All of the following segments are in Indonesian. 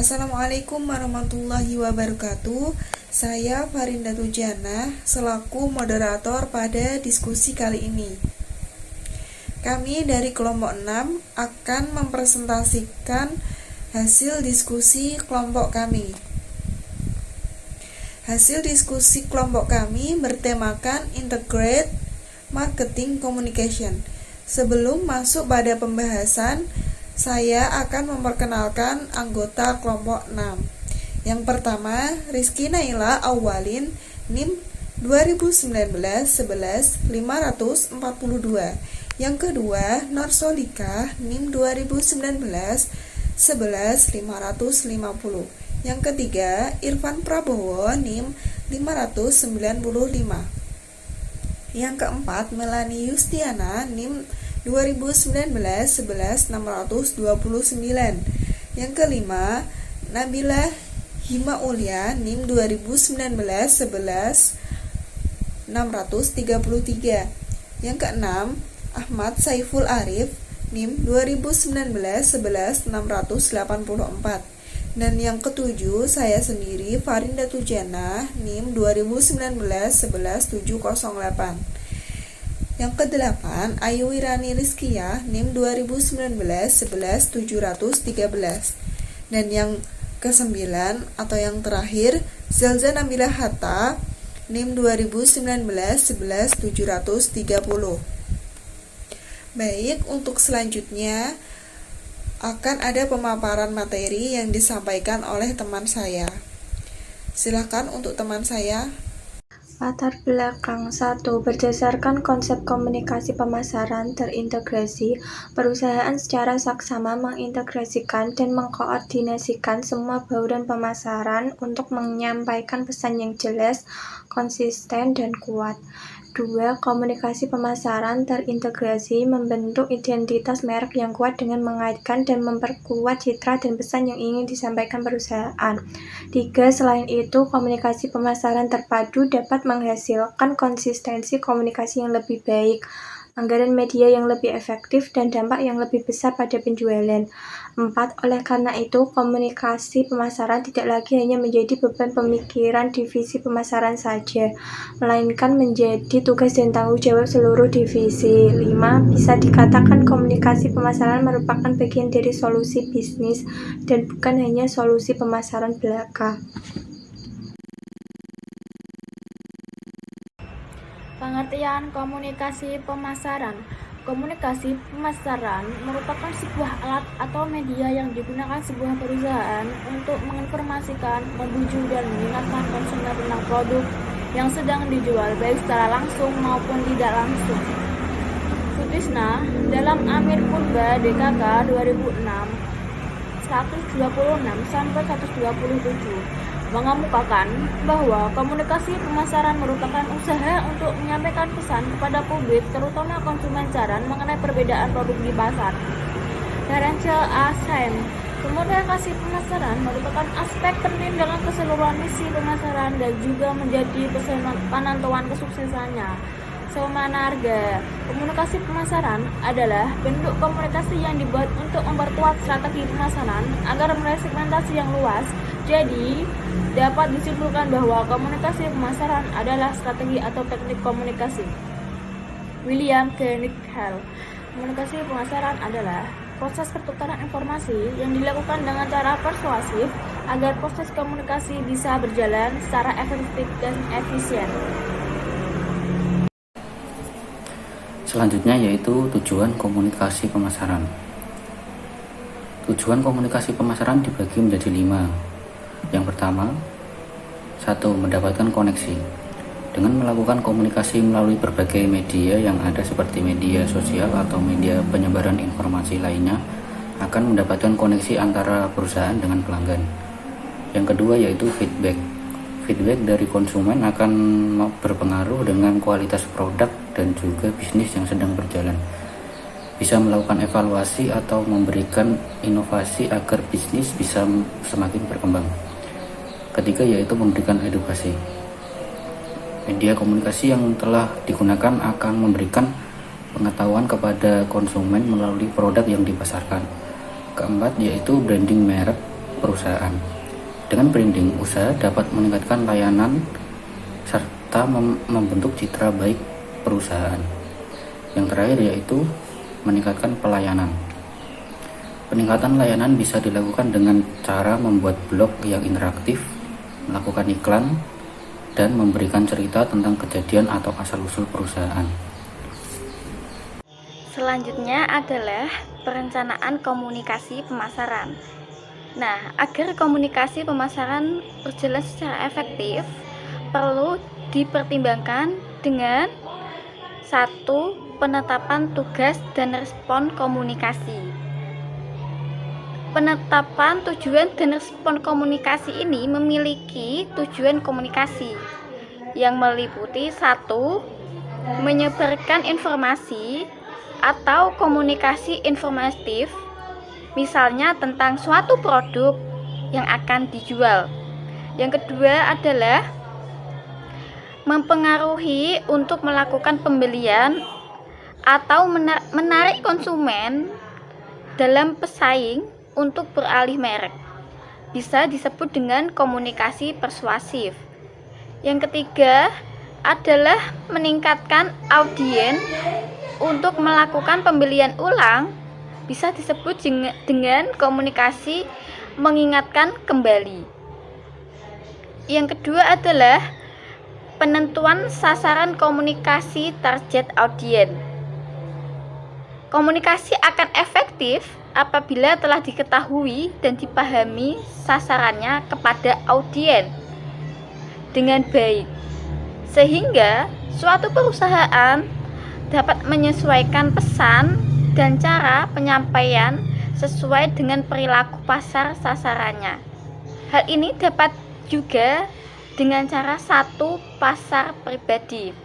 Assalamualaikum warahmatullahi wabarakatuh. Saya Farinda Tujana selaku moderator pada diskusi kali ini. Kami dari kelompok 6 akan mempresentasikan hasil diskusi kelompok kami. Hasil diskusi kelompok kami bertemakan Integrate Marketing Communication. Sebelum masuk pada pembahasan, saya akan memperkenalkan anggota kelompok 6. Yang pertama, Rizky Naila Awalin, NIM 2019-11-542. Yang kedua, Norsolika, NIM 2019-11-550. Yang ketiga, Irfan Prabowo, NIM 595. Yang keempat, Melani Yustiana, NIM 2019-11-629. Yang kelima, Nabila Himaulia, NIM 2019-11-633. Yang keenam, Ahmad Saiful Arif, NIM 2019-11-684. Dan yang ketujuh, saya sendiri Farinda Tujana, NIM 2019-11-708. Yang kedelapan, Ayu Wirani Rizkia, NIM 2019-11-713. Dan yang kesembilan atau yang terakhir, Zelza Nabila Hatta, NIM 2019-11-730. Baik, untuk selanjutnya akan ada pemaparan materi yang disampaikan oleh teman saya. Silakan untuk teman saya. Latar belakang 1. Berdasarkan konsep komunikasi pemasaran terintegrasi, perusahaan secara saksama mengintegrasikan dan mengkoordinasikan semua bauran pemasaran untuk menyampaikan pesan yang jelas, konsisten, dan kuat. 2. Komunikasi pemasaran terintegrasi membentuk identitas merek yang kuat dengan mengaitkan dan memperkuat citra dan pesan yang ingin disampaikan perusahaan. 3. Selain itu, komunikasi pemasaran terpadu dapat menghasilkan konsistensi komunikasi yang lebih baik, anggaran media yang lebih efektif, dan dampak yang lebih besar pada penjualan. 4. Oleh karena itu, komunikasi pemasaran tidak lagi hanya menjadi beban pemikiran divisi pemasaran saja, melainkan menjadi tugas dan tanggung jawab seluruh divisi. 5. Bisa dikatakan komunikasi pemasaran merupakan bagian dari solusi bisnis dan bukan hanya solusi pemasaran belaka. Pengertian komunikasi pemasaran. Komunikasi pemasaran merupakan sebuah alat atau media yang digunakan sebuah perusahaan untuk menginformasikan, membujuk, dan mengingatkan konsumen tentang produk yang sedang dijual, baik secara langsung maupun tidak langsung. Sutisna dalam Amir Purba DKK 2006 126-127 mengemukakan bahwa komunikasi pemasaran merupakan usaha untuk menyampaikan pesan kepada publik, terutama konsumen saran mengenai perbedaan produk di pasar. Terence A. Sain, komunikasi pemasaran merupakan aspek penting dalam keseluruhan misi pemasaran dan juga menjadi penentuan kesuksesannya. Somanarga, komunikasi pemasaran adalah bentuk komunikasi yang dibuat untuk memperkuat strategi pemasaran agar meraih segmentasi yang luas. Jadi, dapat disimpulkan bahwa komunikasi pemasaran adalah strategi atau teknik komunikasi. William Kenneth Hale, komunikasi pemasaran adalah proses pertukaran informasi yang dilakukan dengan cara persuasif agar proses komunikasi bisa berjalan secara efektif dan efisien. Selanjutnya yaitu tujuan komunikasi pemasaran. Tujuan komunikasi pemasaran dibagi menjadi 5. Yang pertama, 1. Mendapatkan koneksi. Dengan melakukan komunikasi melalui berbagai media yang ada seperti media sosial atau media penyebaran informasi lainnya akan mendapatkan koneksi antara perusahaan dengan pelanggan. Yang kedua yaitu feedback. Feedback dari konsumen akan berpengaruh dengan kualitas produk dan juga bisnis yang sedang berjalan. Bisa melakukan evaluasi atau memberikan inovasi agar bisnis bisa semakin berkembang. Ketiga yaitu memberikan edukasi. Media komunikasi yang telah digunakan akan memberikan pengetahuan kepada konsumen melalui produk yang dipasarkan. Keempat yaitu branding merek. perusahaan. Dengan branding, usaha dapat meningkatkan layanan serta membentuk citra baik perusahaan. Yang terakhir yaitu meningkatkan pelayanan. Peningkatan layanan bisa dilakukan dengan cara membuat blog yang interaktif, melakukan iklan, dan memberikan cerita tentang kejadian atau asal-usul perusahaan. Selanjutnya adalah perencanaan komunikasi pemasaran. Nah, agar komunikasi pemasaran berjalan secara efektif, perlu dipertimbangkan dengan 1. Penetapan tugas dan respon komunikasi. Penetapan tujuan dan respon komunikasi ini memiliki tujuan komunikasi yang meliputi 1. Menyebarkan informasi atau komunikasi informatif, misalnya tentang suatu produk yang akan dijual. Yang kedua adalah mempengaruhi untuk melakukan pembelian atau menarik konsumen dalam pesaing untuk beralih merek. Bisa disebut dengan komunikasi persuasif. Yang ketiga adalah meningkatkan audiens untuk melakukan pembelian ulang. Bisa disebut dengan komunikasi mengingatkan kembali. Yang kedua adalah penentuan sasaran komunikasi target audiens. Komunikasi akan efektif apabila telah diketahui dan dipahami sasarannya kepada audiens dengan baik, sehingga suatu perusahaan dapat menyesuaikan pesan dan cara penyampaian sesuai dengan perilaku pasar sasarannya. Hal ini dapat juga dengan cara 1. Pasar pribadi.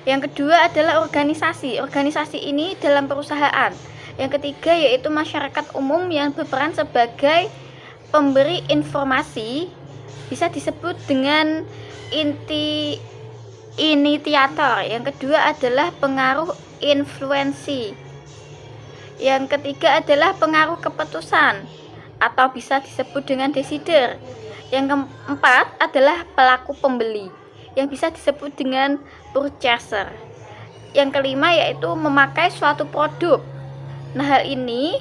Yang kedua adalah organisasi. Organisasi ini dalam perusahaan. Yang ketiga yaitu masyarakat umum yang berperan sebagai pemberi informasi, bisa disebut dengan inisiator. Yang kedua adalah pengaruh influensi. Yang ketiga adalah pengaruh keputusan atau bisa disebut dengan decider. Yang keempat adalah pelaku pembeli yang bisa disebut dengan purchaser. Yang kelima yaitu memakai suatu produk. Nah, hal ini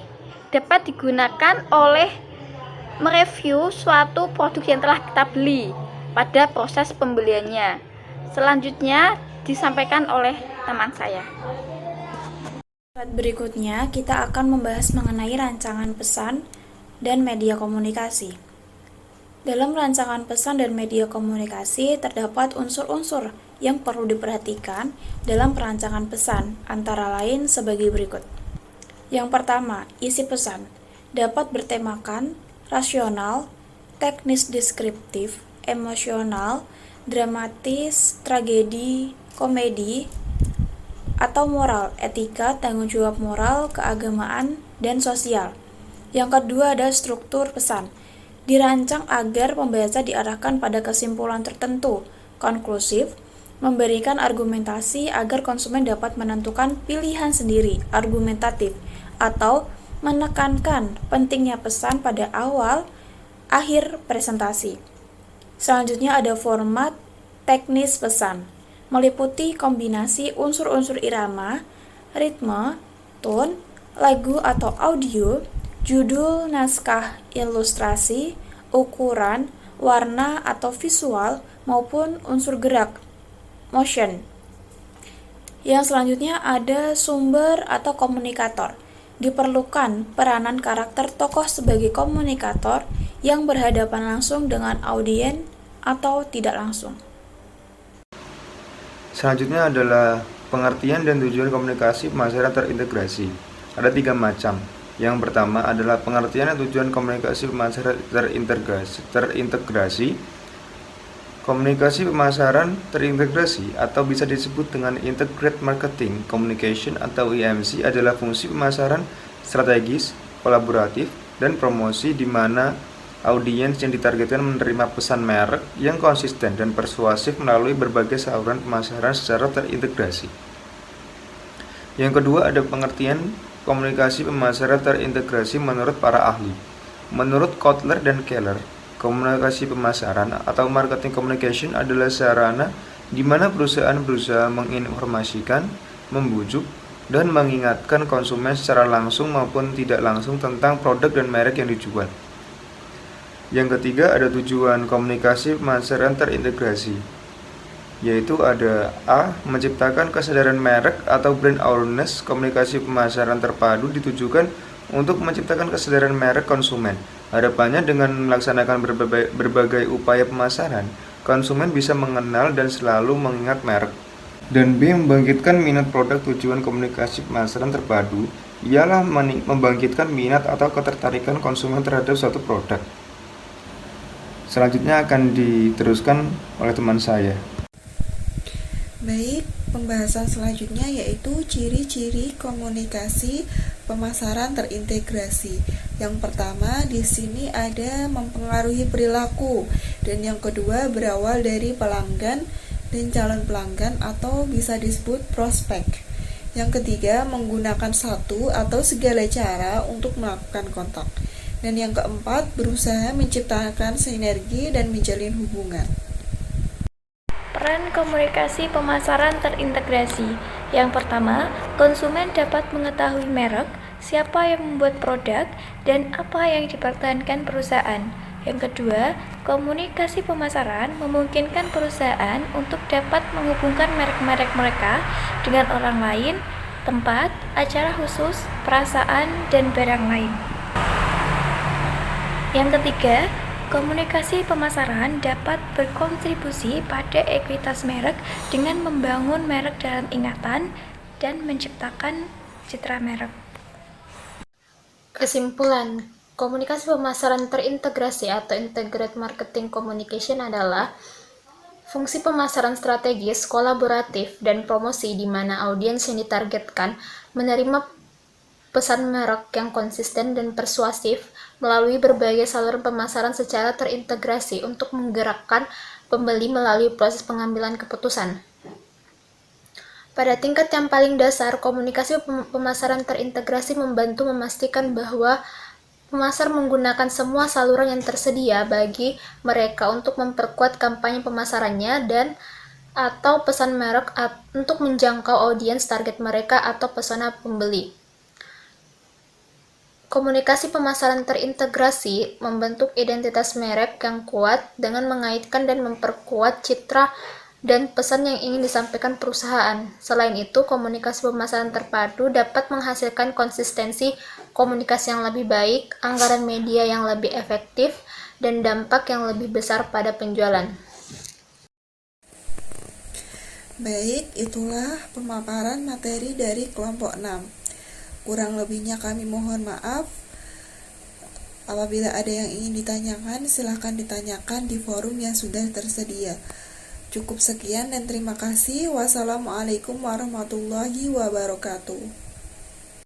dapat digunakan oleh mereview suatu produk yang telah kita beli pada proses pembeliannya. Selanjutnya disampaikan oleh teman saya. Berikutnya kita akan membahas mengenai rancangan pesan dan media komunikasi. Dalam rancangan pesan dan media komunikasi terdapat unsur-unsur yang perlu diperhatikan dalam perancangan pesan, antara lain sebagai berikut. Yang pertama, isi pesan dapat bertemakan rasional, teknis deskriptif, emosional, dramatis, tragedi, komedi, atau moral, etika, tanggung jawab moral, keagamaan, dan sosial. Yang kedua ada struktur pesan. Dirancang agar pembaca diarahkan pada kesimpulan tertentu, konklusif, memberikan argumentasi agar konsumen dapat menentukan pilihan sendiri, argumentatif, atau menekankan pentingnya pesan pada awal, akhir presentasi. Selanjutnya ada format teknis pesan. Meliputi kombinasi unsur-unsur irama, ritme, tone, lagu atau audio, judul, naskah, ilustrasi, ukuran, warna atau visual, maupun unsur gerak, motion. Yang selanjutnya ada sumber atau komunikator. Diperlukan peranan karakter tokoh sebagai komunikator yang berhadapan langsung dengan audiens atau tidak langsung. Selanjutnya adalah pengertian dan tujuan komunikasi pemasaran terintegrasi. Ada 3 macam. Yang pertama adalah pengertian dan tujuan komunikasi pemasaran terintegrasi. Komunikasi pemasaran terintegrasi atau bisa disebut dengan Integrated Marketing Communication atau IMC adalah fungsi pemasaran strategis, kolaboratif, dan promosi di mana audiens yang ditargetkan menerima pesan merek yang konsisten dan persuasif melalui berbagai saluran pemasaran secara terintegrasi. Yang kedua ada pengertian komunikasi pemasaran terintegrasi menurut para ahli. Menurut Kotler dan Keller, komunikasi pemasaran atau marketing communication adalah sarana di mana perusahaan berusaha menginformasikan, membujuk, dan mengingatkan konsumen secara langsung maupun tidak langsung tentang produk dan merek yang dijual. Yang ketiga, ada tujuan komunikasi pemasaran terintegrasi, yaitu ada A. Menciptakan kesadaran merek atau brand awareness. Komunikasi pemasaran terpadu ditujukan untuk menciptakan kesadaran merek konsumen. Harapannya dengan melaksanakan berbagai upaya pemasaran, konsumen bisa mengenal dan selalu mengingat merek. Dan B. Membangkitkan minat produk. Tujuan komunikasi pemasaran terpadu ialah membangkitkan minat atau ketertarikan konsumen terhadap suatu produk. Selanjutnya akan diteruskan oleh teman saya. Baik, pembahasan selanjutnya yaitu ciri-ciri komunikasi pemasaran terintegrasi. Yang pertama di sini ada mempengaruhi perilaku, dan yang kedua berawal dari pelanggan dan calon pelanggan atau bisa disebut prospek. Yang ketiga menggunakan satu atau segala cara untuk melakukan kontak. Dan yang keempat berusaha menciptakan sinergi dan menjalin hubungan. Peran komunikasi pemasaran terintegrasi. Yang pertama, konsumen dapat mengetahui merek, siapa yang membuat produk, dan apa yang dipertahankan perusahaan. Yang kedua, komunikasi pemasaran memungkinkan perusahaan untuk dapat menghubungkan merek-merek mereka dengan orang lain, tempat, acara khusus, perasaan, dan barang lain. Yang ketiga, komunikasi pemasaran dapat berkontribusi pada ekuitas merek dengan membangun merek dalam ingatan dan menciptakan citra merek. Kesimpulan, komunikasi pemasaran terintegrasi atau integrated marketing communication adalah fungsi pemasaran strategis, kolaboratif, dan promosi di mana audiens yang ditargetkan menerima pesan merek yang konsisten dan persuasif melalui berbagai saluran pemasaran secara terintegrasi untuk menggerakkan pembeli melalui proses pengambilan keputusan. Pada tingkat yang paling dasar, komunikasi pemasaran terintegrasi membantu memastikan bahwa pemasar menggunakan semua saluran yang tersedia bagi mereka untuk memperkuat kampanye pemasarannya dan atau pesan merek untuk menjangkau audiens target mereka atau pesona pembeli. Komunikasi pemasaran terintegrasi membentuk identitas merek yang kuat dengan mengaitkan dan memperkuat citra dan pesan yang ingin disampaikan perusahaan. Selain itu, komunikasi pemasaran terpadu dapat menghasilkan konsistensi komunikasi yang lebih baik, anggaran media yang lebih efektif, dan dampak yang lebih besar pada penjualan. Baik, itulah pemaparan materi dari kelompok 6. Kurang lebihnya kami mohon maaf. Apabila ada yang ingin ditanyakan, silahkan ditanyakan di forum yang sudah tersedia. Cukup sekian dan terima kasih. Wassalamualaikum warahmatullahi wabarakatuh.